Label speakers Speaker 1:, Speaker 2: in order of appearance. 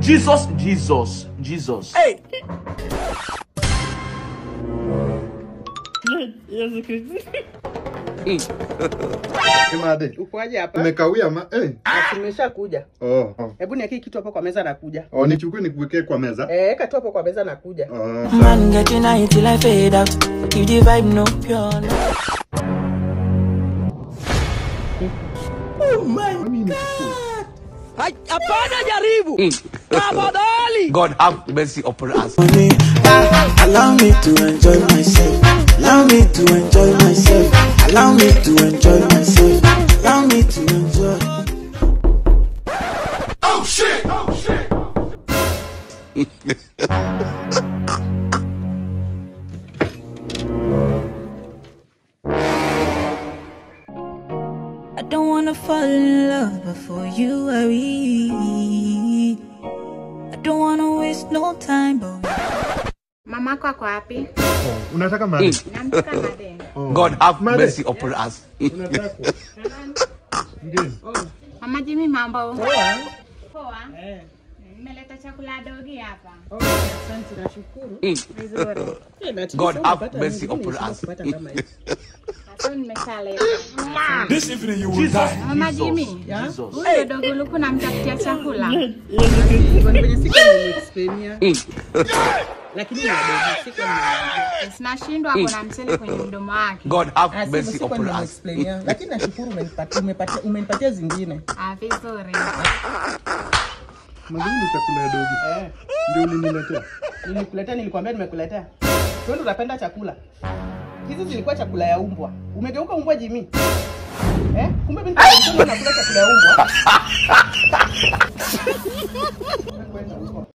Speaker 1: Jesus.
Speaker 2: Hey.
Speaker 3: Kimade.
Speaker 4: Ukoaje hapa?
Speaker 3: Umekawia
Speaker 4: Tumesha kuja. Hebu niweke kitu hapo kwa meza na kuja.
Speaker 3: Nichukue nikuwekee kwa meza.
Speaker 4: Weka tu hapo kwa meza na kuja.
Speaker 2: Man get you till I fade out. Give the vibe no pure. Oh my God. Hapana jaribu. Tafadhali.
Speaker 1: God have mercy upon us.
Speaker 2: Allow me to enjoy myself. Allow me to enjoy myself. Allow me to enjoy myself. Allow me to enjoy.
Speaker 1: Oh shit.
Speaker 5: I don't wanna fall in love before you worry. I don't wanna waste no time, but
Speaker 6: Mama kwa wapi?
Speaker 3: Unataka mali?
Speaker 6: Namtaka Made.
Speaker 1: God have mercy upon us.
Speaker 6: Mama Jimmy mambo. Poa. Nimeleta chakula dogi hapa.
Speaker 4: Asante na shukuru.
Speaker 6: Vizuri.
Speaker 1: God have mercy upon us.
Speaker 6: Sasa nimeshaleta.
Speaker 1: This evening you will die.
Speaker 6: Mama Jimmy. Huyo dogo luku namtafutia chakula.
Speaker 4: Kwenye siku nimeexplainia. Lakini ni wadogo siku ni.
Speaker 6: Sinashindwa kuna mchele kwenye mdomo wake.
Speaker 1: God have mercy upon us.
Speaker 4: Lakini nashukuru umenipatia zingine.
Speaker 6: Vizuri.
Speaker 3: Mazuri chakula ya dogi. Ndio uliniletea.
Speaker 4: Nilikuletea, nilikwambia nimekuletea. Wewe unapenda chakula. Hizi zilikuwa chakula ya umbwa. Umegeuka umbwa Jimmy. Kumbe mimi nakula chakula ya umbwa.